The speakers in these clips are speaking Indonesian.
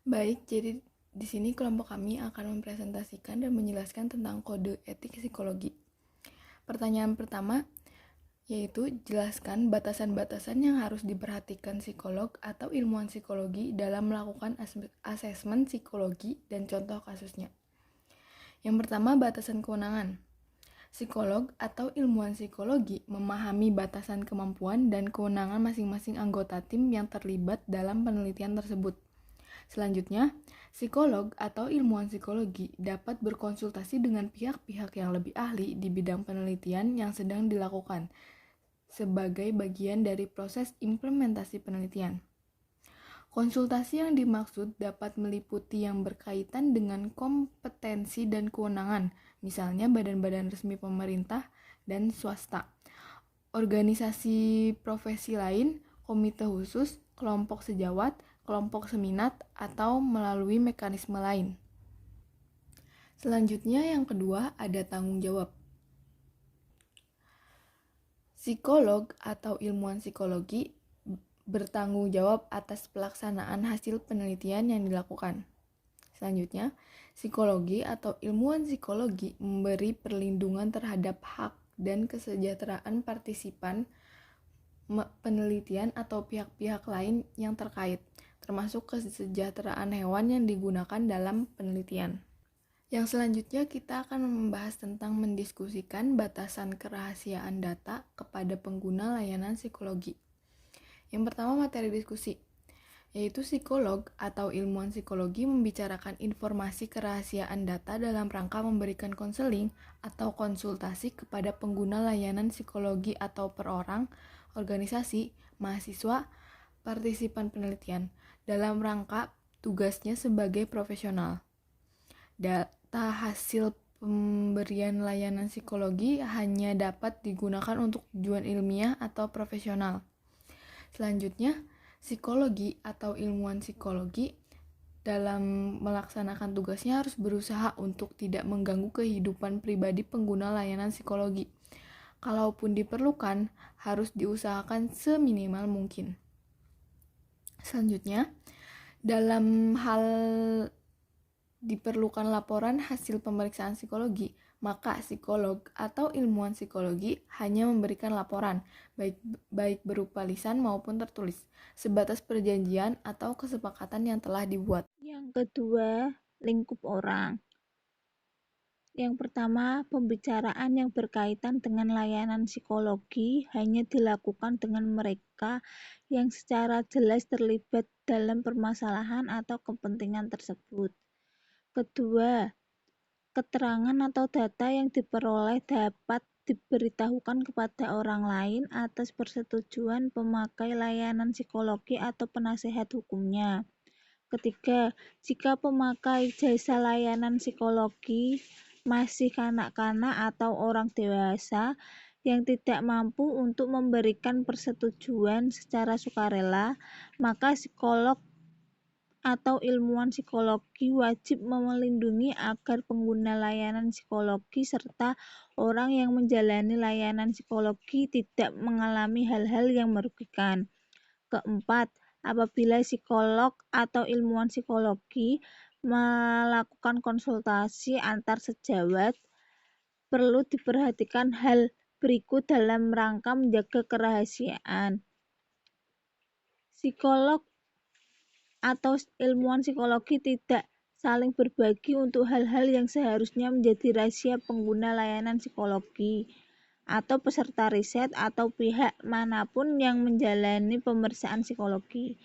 Baik, jadi di sini kelompok kami akan mempresentasikan dan menjelaskan tentang kode etik psikologi. Pertanyaan pertama yaitu jelaskan batasan-batasan yang harus diperhatikan psikolog atau ilmuwan psikologi dalam melakukan asesmen psikologi dan contoh kasusnya. Yang pertama, batasan kewenangan. Psikolog atau ilmuwan psikologi memahami batasan kemampuan dan kewenangan masing-masing anggota tim yang terlibat dalam penelitian tersebut. Selanjutnya, psikolog atau ilmuwan psikologi dapat berkonsultasi dengan pihak-pihak yang lebih ahli di bidang penelitian yang sedang dilakukan sebagai bagian dari proses implementasi penelitian. Konsultasi yang dimaksud dapat meliputi yang berkaitan dengan kompetensi dan kewenangan, misalnya badan-badan resmi pemerintah dan swasta, organisasi profesi lain, komite khusus, kelompok sejawat, kelompok seminat, atau melalui mekanisme lain. Selanjutnya yang kedua ada tanggung jawab. Psikolog atau ilmuwan psikologi bertanggung jawab atas pelaksanaan hasil penelitian yang dilakukan. Selanjutnya, psikologi atau ilmuwan psikologi memberi perlindungan terhadap hak dan kesejahteraan partisipan penelitian atau pihak-pihak lain yang terkait, termasuk kesejahteraan hewan yang digunakan dalam penelitian. Yang selanjutnya kita akan membahas tentang mendiskusikan batasan kerahasiaan data kepada pengguna layanan psikologi. Yang pertama, materi diskusi, yaitu psikolog atau ilmuwan psikologi membicarakan informasi kerahasiaan data dalam rangka memberikan konseling atau konsultasi kepada pengguna layanan psikologi atau per orang, organisasi, mahasiswa, partisipan penelitian, dalam rangka tugasnya sebagai profesional. Data hasil pemberian layanan psikologi hanya dapat digunakan untuk tujuan ilmiah atau profesional. Selanjutnya, psikologi atau ilmuwan psikologi dalam melaksanakan tugasnya harus berusaha untuk tidak mengganggu kehidupan pribadi pengguna layanan psikologi. Kalaupun diperlukan, harus diusahakan seminimal mungkin. Selanjutnya, dalam hal diperlukan laporan hasil pemeriksaan psikologi, maka psikolog atau ilmuwan psikologi hanya memberikan laporan, baik berupa lisan maupun tertulis, sebatas perjanjian atau kesepakatan yang telah dibuat. Yang kedua, lingkup orang. Yang pertama, pembicaraan yang berkaitan dengan layanan psikologi hanya dilakukan dengan mereka yang secara jelas terlibat dalam permasalahan atau kepentingan tersebut. Kedua, keterangan atau data yang diperoleh dapat diberitahukan kepada orang lain atas persetujuan pemakai layanan psikologi atau penasehat hukumnya. Ketiga, jika pemakai jasa layanan psikologi masih kanak-kanak atau orang dewasa yang tidak mampu untuk memberikan persetujuan secara sukarela, maka psikolog atau ilmuwan psikologi wajib melindungi agar pengguna layanan psikologi serta orang yang menjalani layanan psikologi tidak mengalami hal-hal yang merugikan. Keempat, apabila psikolog atau ilmuwan psikologi melakukan konsultasi antar sejawat, perlu diperhatikan hal berikut dalam rangka menjaga kerahasiaan. Psikolog atau ilmuwan psikologi tidak saling berbagi untuk hal-hal yang seharusnya menjadi rahasia pengguna layanan psikologi atau peserta riset atau pihak manapun yang menjalani pemeriksaan psikologi,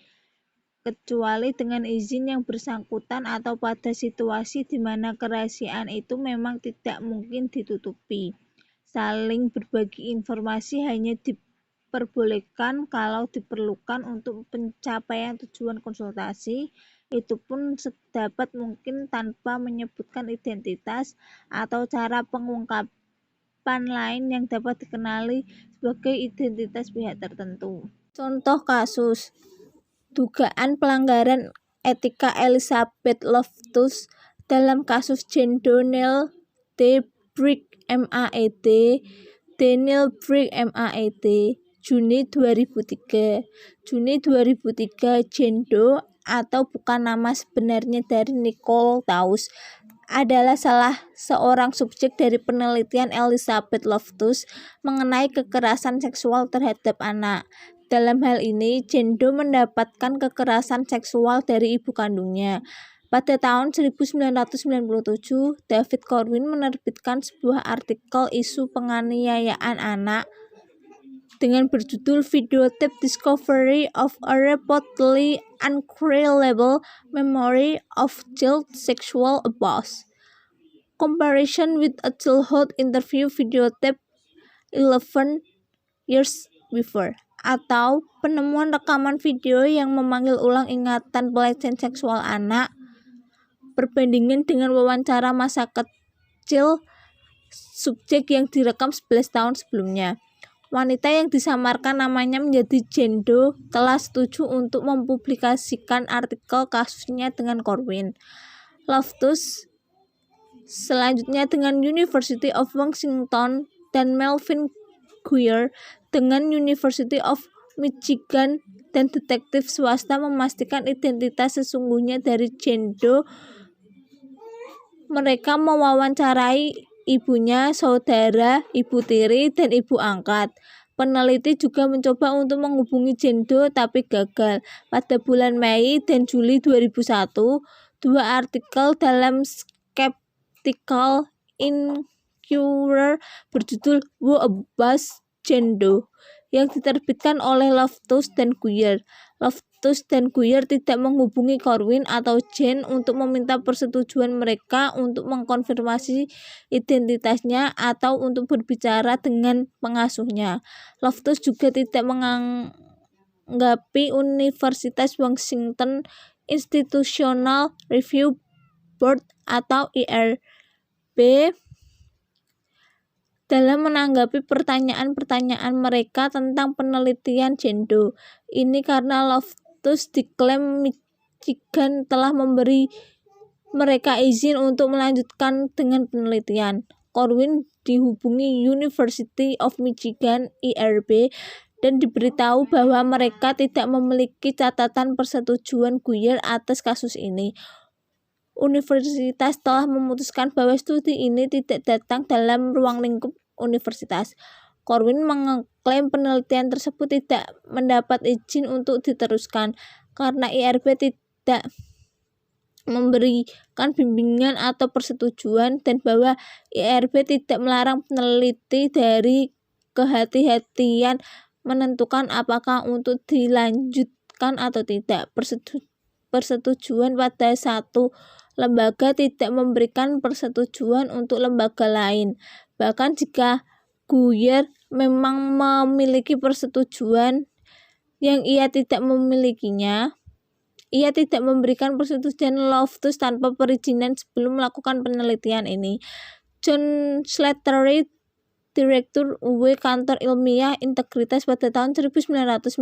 kecuali dengan izin yang bersangkutan atau pada situasi di mana kerahasiaan itu memang tidak mungkin ditutupi. Saling berbagi informasi hanya diperbolehkan kalau diperlukan untuk pencapaian tujuan konsultasi, itu pun sedapat mungkin tanpa menyebutkan identitas atau cara pengungkapan lain yang dapat dikenali sebagai identitas pihak tertentu. Contoh kasus dugaan pelanggaran etika Elizabeth Loftus dalam kasus Jane Donnell D. Brick MAED, Daniel Brick MAED, Juni 2003. Juni 2003, Jane Doe atau bukan nama sebenarnya dari Nicolettaus, adalah salah seorang subjek dari penelitian Elizabeth Loftus mengenai kekerasan seksual terhadap anak. Dalam hal ini, Jane Doe mendapatkan kekerasan seksual dari ibu kandungnya. Pada tahun 1997, David Corwin menerbitkan sebuah artikel isu penganiayaan anak dengan berjudul Videotape Discovery of a Reportedly Uncredible Memory of Child Sexual Abuse. Comparison with a childhood interview videotape 11 years before, atau penemuan rekaman video yang memanggil ulang ingatan pelecehan seksual anak, perbandingan dengan wawancara masa kecil subjek yang direkam 11 tahun sebelumnya. Wanita yang disamarkan namanya menjadi Jane Doe telah setuju untuk mempublikasikan artikel kasusnya dengan Corwin. Loftus selanjutnya dengan University of Washington dan Melvin Guer dengan University of Michigan, dan detektif swasta memastikan identitas sesungguhnya dari Jane Doe. Mereka mewawancarai ibunya, saudara, ibu tiri, dan ibu angkat. Peneliti juga mencoba untuk menghubungi Jane Doe tapi gagal. Pada bulan Mei dan Juli 2001, dua artikel dalam Skeptical Inquirer berjudul Who Abused Jane Doe yang diterbitkan oleh Loftus dan Guer. Loftus dan Guer tidak menghubungi Corwin atau Jane untuk meminta persetujuan mereka untuk mengkonfirmasi identitasnya atau untuk berbicara dengan pengasuhnya. Loftus juga tidak menanggapi Universitas Washington Institutional Review Board atau IRB dalam menanggapi pertanyaan-pertanyaan mereka tentang penelitian Jane Doe. Ini karena Loftus diklaim Michigan telah memberi mereka izin untuk melanjutkan dengan penelitian. Corwin dihubungi University of Michigan (IRB) dan diberitahu bahwa mereka tidak memiliki catatan persetujuan Guer atas kasus ini. Universitas telah memutuskan bahwa studi ini tidak datang dalam ruang lingkup universitas. Corwin mengklaim penelitian tersebut tidak mendapat izin untuk diteruskan karena IRB tidak memberikan bimbingan atau persetujuan, dan bahwa IRB tidak melarang peneliti dari kehati-hatian menentukan apakah untuk dilanjutkan atau tidak. Persetujuan pada satu lembaga tidak memberikan persetujuan untuk lembaga lain. Bahkan jika Guer memang memiliki persetujuan yang ia tidak memilikinya, ia tidak memberikan persetujuan Loftus tanpa perizinan sebelum melakukan penelitian ini. John Slattery, Direktur UW Kantor Ilmiah Integritas pada tahun 1997,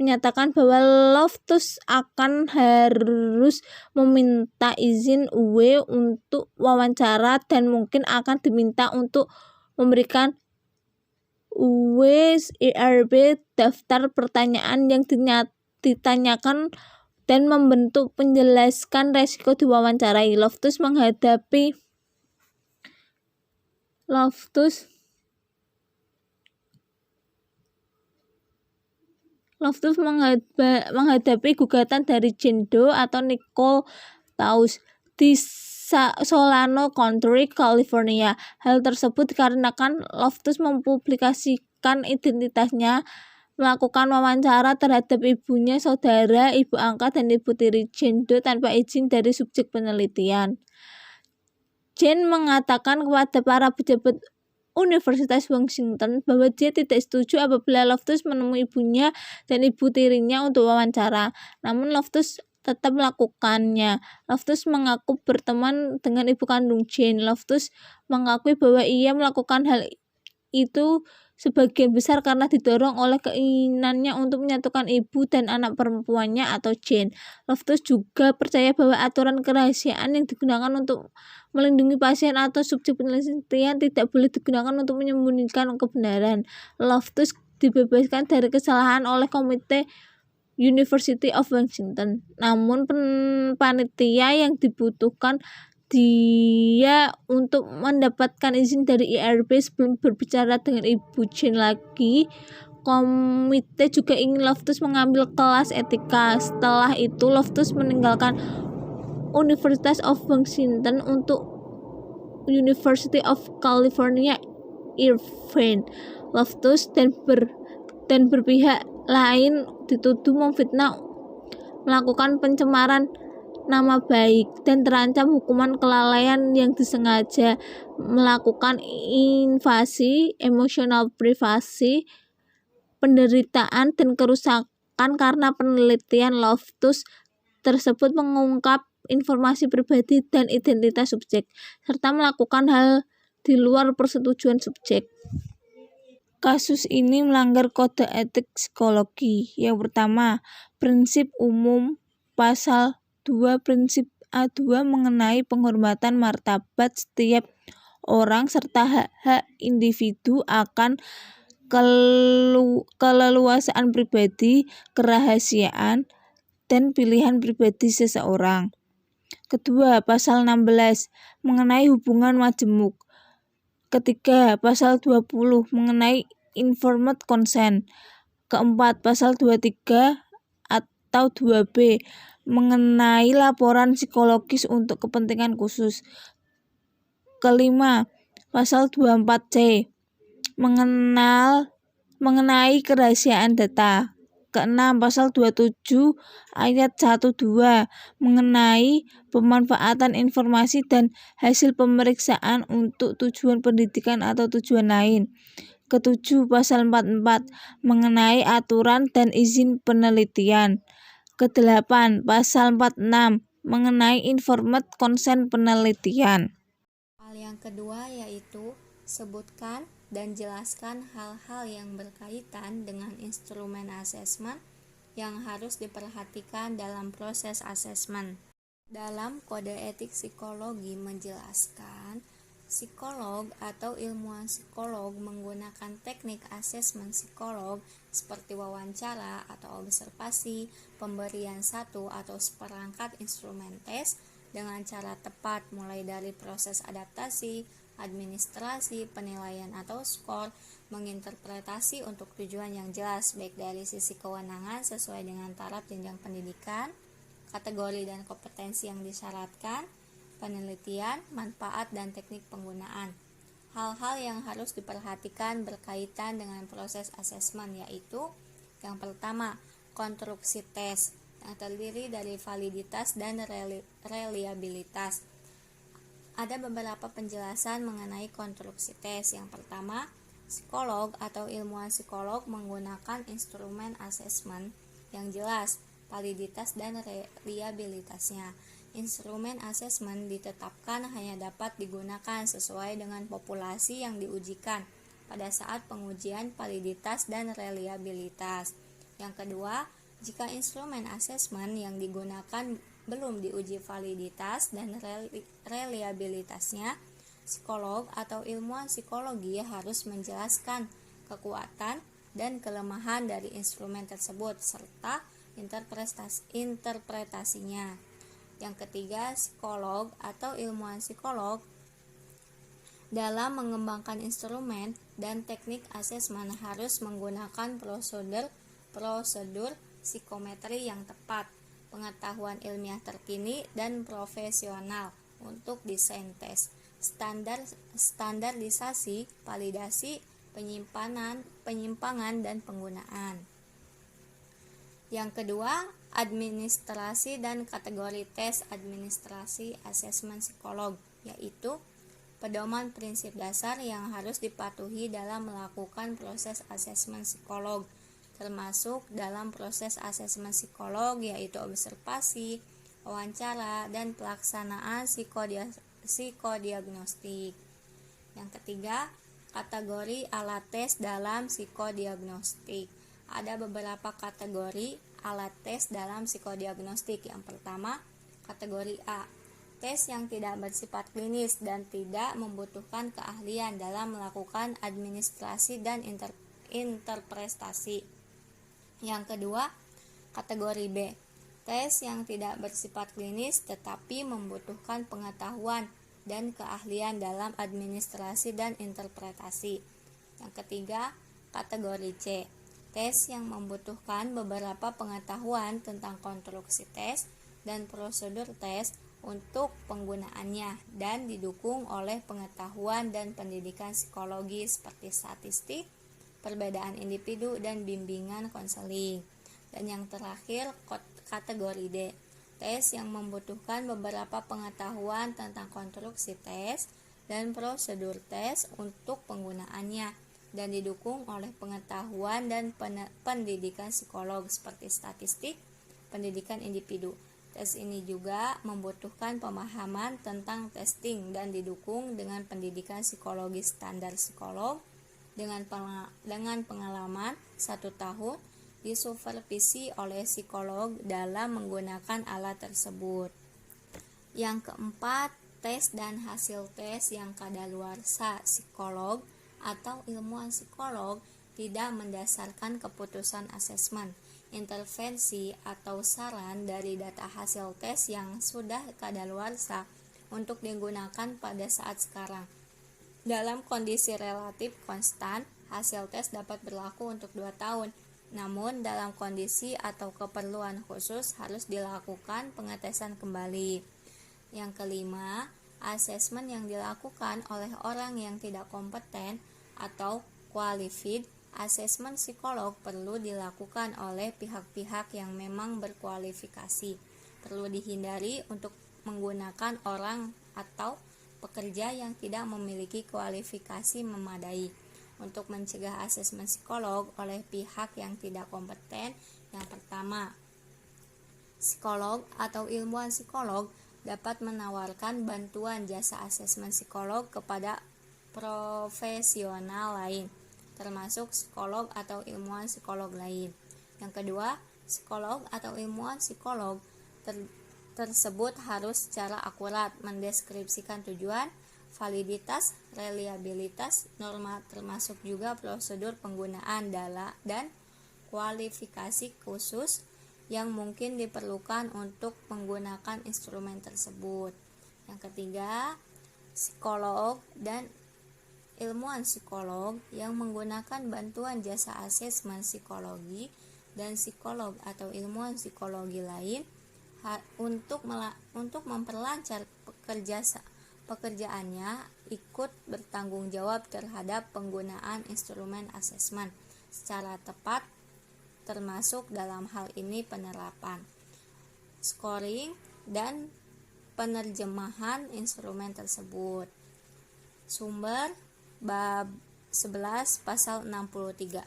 menyatakan bahwa Loftus akan harus meminta izin UW untuk wawancara dan mungkin akan diminta untuk memberikan UW IRB daftar pertanyaan yang ditanyakan dan membentuk penjelaskan resiko diwawancarai. Loftus menghadapi gugatan dari Jane Doe atau Nicolettaus di Solano County, California. Hal tersebut dikarenakan Loftus mempublikasikan identitasnya, melakukan wawancara terhadap ibunya, saudara, ibu angkat, dan ibu tiri Jane Doe tanpa izin dari subjek penelitian. Jane mengatakan kepada para pejabat Universitas Washington bahwa dia tidak setuju apabila Loftus menemui ibunya dan ibu tirinya untuk wawancara. Namun Loftus tetap melakukannya. Loftus mengaku berteman dengan ibu kandung Jane. Loftus mengakui bahwa ia melakukan hal itu sebagian besar karena didorong oleh keinginannya untuk menyatukan ibu dan anak perempuannya atau Jane. Loftus juga percaya bahwa aturan kerahasiaan yang digunakan untuk melindungi pasien atau subjek penelitian tidak boleh digunakan untuk menyembunyikan kebenaran. Loftus dibebaskan dari kesalahan oleh Komite University of Washington. Namun panitia yang dibutuhkan dia untuk mendapatkan izin dari IRB sebelum berbicara dengan Ibu Jane lagi. Komite juga ingin Loftus mengambil kelas etika. Setelah itu Loftus meninggalkan University of Washington untuk University of California Irvine. Loftus dan berpihak lain dituduh memfitnah, melakukan pencemaran nama baik, dan terancam hukuman kelalaian yang disengaja, melakukan invasi emosional privasi, penderitaan, dan kerusakan karena penelitian Loftus tersebut mengungkap informasi pribadi dan identitas subjek, serta melakukan hal di luar persetujuan subjek. Kasus ini melanggar kode etik psikologi. Yang pertama, prinsip umum pasal 2 prinsip A2 mengenai penghormatan martabat setiap orang serta hak-hak individu akan keleluasaan pribadi, kerahasiaan, dan pilihan pribadi seseorang. Kedua, pasal 16 mengenai hubungan majemuk. Ketiga, pasal 20 mengenai informed consent. Keempat, pasal 23 atau 2B mengenai laporan psikologis untuk kepentingan khusus. Kelima, pasal 24C mengenai kerahasiaan data. Keenam, pasal 27 ayat 1-2 mengenai pemanfaatan informasi dan hasil pemeriksaan untuk tujuan pendidikan atau tujuan lain. Ketujuh, pasal 44 mengenai aturan dan izin penelitian. Kedelapan, pasal 46 mengenai informed consent penelitian. Hal yang kedua yaitu sebutkan dan jelaskan hal-hal yang berkaitan dengan instrumen asesmen yang harus diperhatikan dalam proses asesmen. Dalam kode etik psikologi menjelaskan, psikolog atau ilmuwan psikolog menggunakan teknik asesmen psikolog seperti wawancara atau observasi, pemberian satu atau seperangkat instrumen tes dengan cara tepat mulai dari proses adaptasi, administrasi, penilaian atau skor, menginterpretasi untuk tujuan yang jelas baik dari sisi kewenangan sesuai dengan taraf jenjang pendidikan, kategori dan kompetensi yang disyaratkan, penelitian, manfaat dan teknik penggunaan. Hal-hal yang harus diperhatikan berkaitan dengan proses asesmen yaitu yang pertama, konstruksi tes yang terdiri dari validitas dan reliabilitas. Ada beberapa penjelasan mengenai konstruksi tes. Yang pertama, psikolog atau ilmuwan psikolog menggunakan instrumen asesmen yang jelas, validitas dan reliabilitasnya. Instrumen asesmen ditetapkan hanya dapat digunakan sesuai dengan populasi yang diujikan pada saat pengujian validitas dan reliabilitas. Yang kedua, jika instrumen asesmen yang digunakan belum diuji validitas dan reliabilitasnya, psikolog atau ilmuwan psikologi harus menjelaskan kekuatan dan kelemahan dari instrumen tersebut serta interpretasinya. Yang ketiga, psikolog atau ilmuwan psikolog dalam mengembangkan instrumen dan teknik asesmen harus menggunakan prosedur psikometri yang tepat, pengetahuan ilmiah terkini dan profesional untuk desain tes, standarisasi, validasi, penyimpangan dan penggunaan. Yang kedua, administrasi dan kategori tes administrasi asesmen psikolog, yaitu pedoman prinsip dasar yang harus dipatuhi dalam melakukan proses asesmen psikolog, termasuk dalam proses asesmen psikolog yaitu observasi, wawancara, dan pelaksanaan psikodiagnostik. Yang ketiga, kategori alat tes dalam psikodiagnostik. Ada beberapa kategori alat tes dalam psikodiagnostik. Yang pertama, kategori A, tes yang tidak bersifat klinis dan tidak membutuhkan keahlian dalam melakukan administrasi dan interpretasi. Yang kedua, Kategori B, tes yang tidak bersifat klinis tetapi membutuhkan pengetahuan dan keahlian dalam administrasi dan interpretasi. Yang ketiga, kategori C, tes yang membutuhkan beberapa pengetahuan tentang konstruksi tes dan prosedur tes untuk penggunaannya dan didukung oleh pengetahuan dan pendidikan psikologi seperti statistik, perbedaan individu, dan bimbingan konseling. Dan yang terakhir, kategori D, tes yang membutuhkan beberapa pengetahuan tentang konstruksi tes dan prosedur tes untuk penggunaannya dan didukung oleh pengetahuan dan pendidikan psikolog seperti statistik, pendidikan individu. Tes ini juga membutuhkan pemahaman tentang testing dan didukung dengan pendidikan psikologi standar psikolog dengan pengalaman 1 tahun disupervisi oleh psikolog dalam menggunakan alat tersebut. Yang keempat, tes dan hasil tes yang kadaluarsa psikolog atau ilmuwan psikolog tidak mendasarkan keputusan asesmen, intervensi, atau saran dari data hasil tes yang sudah kadaluarsa untuk digunakan pada saat sekarang. Dalam kondisi relatif konstan, hasil tes dapat berlaku untuk 2 tahun, namun dalam kondisi atau keperluan khusus harus dilakukan pengetesan kembali. Yang kelima, asesmen yang dilakukan oleh orang yang tidak kompeten atau qualified. Asesmen psikolog perlu dilakukan oleh pihak-pihak yang memang berkualifikasi. Perlu dihindari untuk menggunakan orang atau pekerja yang tidak memiliki kualifikasi memadai. Untuk mencegah asesmen psikolog oleh pihak yang tidak kompeten, yang pertama, psikolog atau ilmuwan psikolog dapat menawarkan bantuan jasa asesmen psikolog kepada profesional lain, termasuk psikolog atau ilmuwan psikolog lain. Yang kedua, psikolog atau ilmuwan psikolog tersebut harus secara akurat mendeskripsikan tujuan, validitas, reliabilitas, norma termasuk juga prosedur penggunaan dan kualifikasi khusus yang mungkin diperlukan untuk menggunakan instrumen tersebut. Yang ketiga, psikolog dan ilmuwan psikolog yang menggunakan bantuan jasa asesmen psikologi dan psikolog atau ilmuwan psikologi lain untuk memperlancar pekerjaannya ikut bertanggung jawab terhadap penggunaan instrumen asesmen secara tepat, termasuk dalam hal ini penerapan, scoring, dan penerjemahan instrumen tersebut. Sumber bab 11 pasal 63.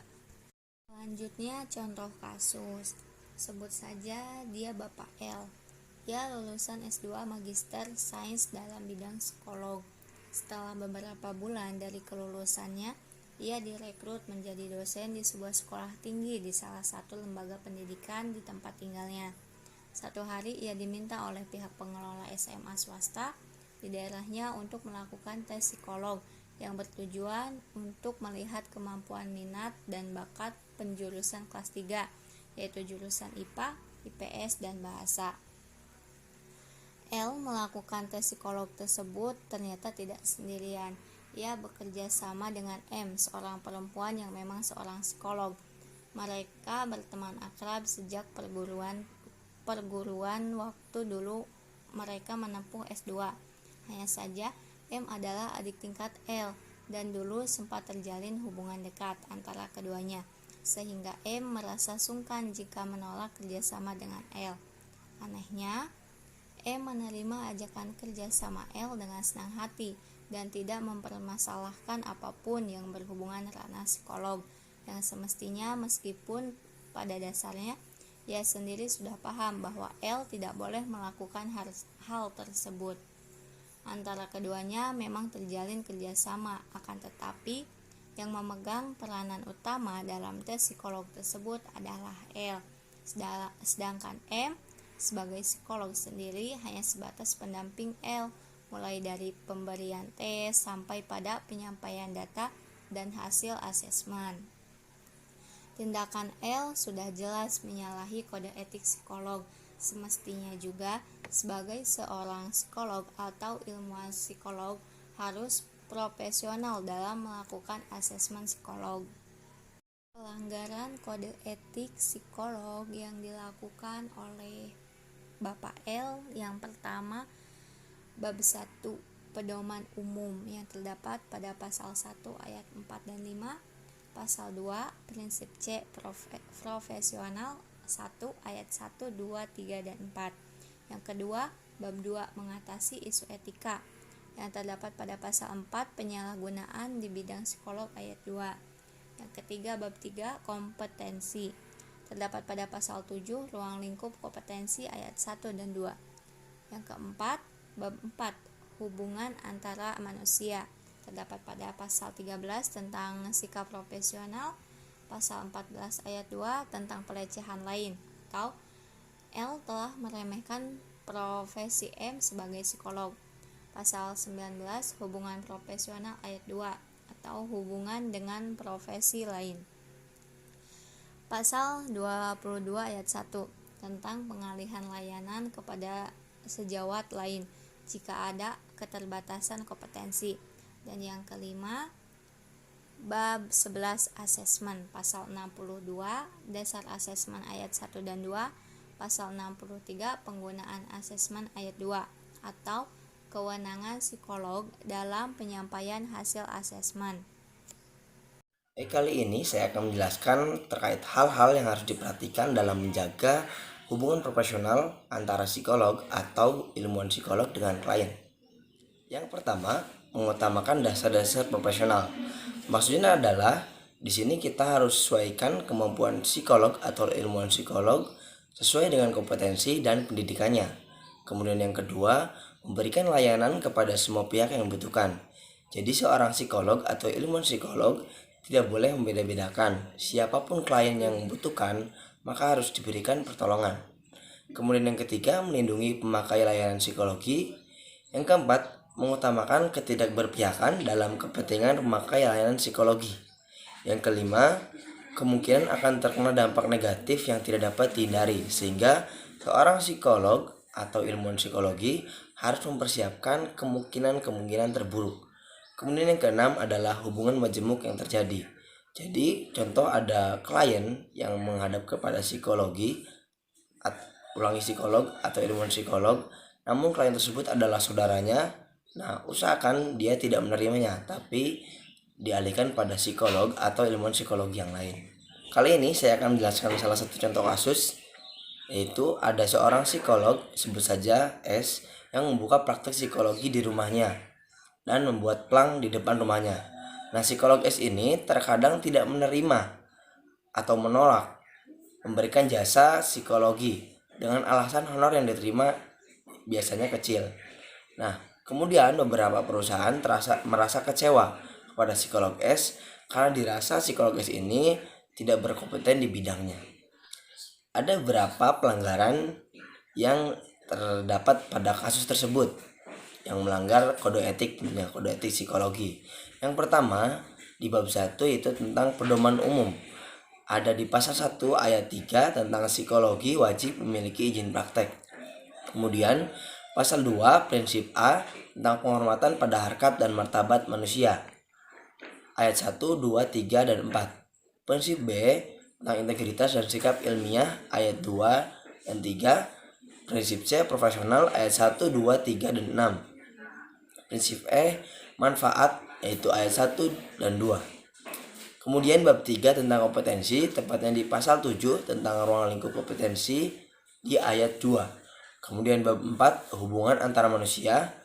Selanjutnya contoh kasus. Sebut saja dia Bapak L. Ia lulusan S2 Magister Sains dalam bidang psikolog. Setelah beberapa bulan dari kelulusannya, ia direkrut menjadi dosen di sebuah sekolah tinggi di salah satu lembaga pendidikan di tempat tinggalnya. Satu hari ia diminta oleh pihak pengelola SMA swasta di daerahnya untuk melakukan tes psikolog yang bertujuan untuk melihat kemampuan minat dan bakat penjurusan kelas 3, yaitu jurusan IPA, IPS, dan Bahasa. L melakukan tes psikolog tersebut ternyata tidak sendirian. Ia bekerja sama dengan M, seorang perempuan yang memang seorang psikolog. Mereka berteman akrab sejak perguruan waktu dulu mereka menempuh S2. Hanya saja M adalah adik tingkat L dan dulu sempat terjalin hubungan dekat antara keduanya, sehingga M merasa sungkan jika menolak kerjasama dengan L. Anehnya, M menerima ajakan kerjasama L dengan senang hati dan tidak mempermasalahkan apapun yang berhubungan ranah psikolog, yang semestinya meskipun pada dasarnya ia sendiri sudah paham bahwa L tidak boleh melakukan hal tersebut. Antara keduanya memang terjalin kerjasama, akan tetapi yang memegang peranan utama dalam tes psikolog tersebut adalah L, sedangkan M sebagai psikolog sendiri hanya sebatas pendamping L, mulai dari pemberian tes sampai pada penyampaian data dan hasil asesmen. Tindakan L sudah jelas menyalahi kode etik psikolog. Semestinya juga sebagai seorang psikolog atau ilmuwan psikolog harus profesional dalam melakukan asesmen psikolog. Pelanggaran kode etik psikolog yang dilakukan oleh Bapak L yang pertama, bab 1 pedoman umum yang terdapat pada pasal 1 ayat 4 dan 5, pasal 2 prinsip C profesional 1 ayat 1, 2, 3, dan 4. Yang kedua, bab 2 mengatasi isu etika yang terdapat pada pasal 4 penyalahgunaan di bidang psikolog ayat 2. Yang ketiga, bab 3 kompetensi terdapat pada pasal 7 ruang lingkup kompetensi ayat 1 dan 2. Yang keempat, bab 4 hubungan antara manusia terdapat pada pasal 13 tentang sikap profesional, pasal 14 ayat 2 tentang pelecehan lain atau L telah meremehkan profesi M sebagai psikolog. Pasal 19 hubungan profesional ayat 2 atau hubungan dengan profesi lain. Pasal 22 ayat 1 tentang pengalihan layanan kepada sejawat lain jika ada keterbatasan kompetensi. Dan yang kelima, bab 11 asesmen, pasal 62 dasar asesmen ayat 1 dan 2, pasal 63 penggunaan asesmen ayat 2 atau kewenangan psikolog dalam penyampaian hasil asesmen. Kali ini saya akan menjelaskan terkait hal-hal yang harus diperhatikan dalam menjaga hubungan profesional antara psikolog atau ilmuwan psikolog dengan klien. Yang pertama, mengutamakan dasar-dasar profesional. Maksudnya adalah di sini kita harus sesuaikan kemampuan psikolog atau ilmuwan psikolog sesuai dengan kompetensi dan pendidikannya. Kemudian yang kedua, memberikan layanan kepada semua pihak yang membutuhkan. Jadi seorang psikolog atau ilmuwan psikolog tidak boleh membeda-bedakan. Siapapun klien yang membutuhkan, maka harus diberikan pertolongan. Kemudian yang ketiga, melindungi pemakai layanan psikologi. Yang keempat, mengutamakan ketidakberpihakan dalam kepentingan pemakai layanan psikologi. Yang kelima, kemungkinan akan terkena dampak negatif yang tidak dapat dihindari, sehingga seorang psikolog atau ilmuwan psikologi harus mempersiapkan kemungkinan terburuk. Kemudian yang keenam adalah hubungan majemuk yang terjadi. Jadi contoh ada klien yang menghadap kepada psikolog atau ilmuwan psikolog, namun klien tersebut adalah saudaranya. Nah, usahakan dia tidak menerimanya, tapi dialihkan pada psikolog atau ilmuwan psikologi yang lain. Kali ini saya akan menjelaskan salah satu contoh kasus, yaitu ada seorang psikolog, sebut saja S, yang membuka praktek psikologi di rumahnya dan membuat plang di depan rumahnya. Nah, psikolog S ini terkadang tidak menerima atau menolak memberikan jasa psikologi dengan alasan honor yang diterima biasanya kecil. Nah, kemudian beberapa perusahaan merasa kecewa kepada psikolog S karena dirasa psikolog S ini tidak berkompeten di bidangnya. Ada beberapa pelanggaran yang terdapat pada kasus tersebut yang melanggar kode etik psikologi. Yang pertama, di bab 1 itu tentang pedoman umum. Ada di pasal 1 ayat 3 tentang psikologi wajib memiliki izin praktek. Kemudian pasal 2 prinsip A tentang penghormatan pada harkat dan martabat manusia. Ayat 1, 2, 3, dan 4. Prinsip B tentang integritas dan sikap ilmiah ayat 2 dan 3. Prinsip C profesional ayat 1, 2, 3, dan 6. Prinsip E manfaat yaitu ayat 1 dan 2. Kemudian bab 3 tentang kompetensi, tepatnya di pasal 7 tentang ruang lingkup kompetensi di ayat 2. Kemudian bab 4 hubungan antara manusia,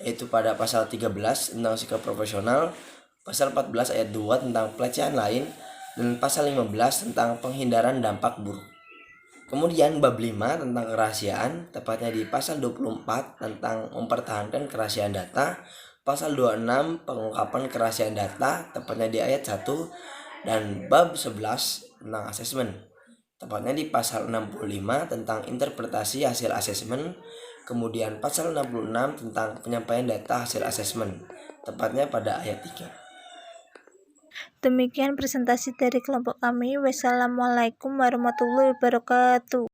yaitu pada pasal 13 tentang sikap profesional, pasal 14 ayat 2 tentang pelecehan lain, dan pasal 15 tentang penghindaran dampak buruk. Kemudian bab 5 tentang kerahasiaan, tepatnya di pasal 24 tentang mempertahankan kerahasiaan data, pasal 26 pengungkapan kerahasiaan data, tepatnya di ayat 1, dan bab 11 tentang asesmen, tepatnya di pasal 65 tentang interpretasi hasil asesmen, kemudian pasal 66 tentang penyampaian data hasil asesmen, tepatnya pada ayat 3. Demikian presentasi dari kelompok kami. Wassalamualaikum warahmatullahi wabarakatuh.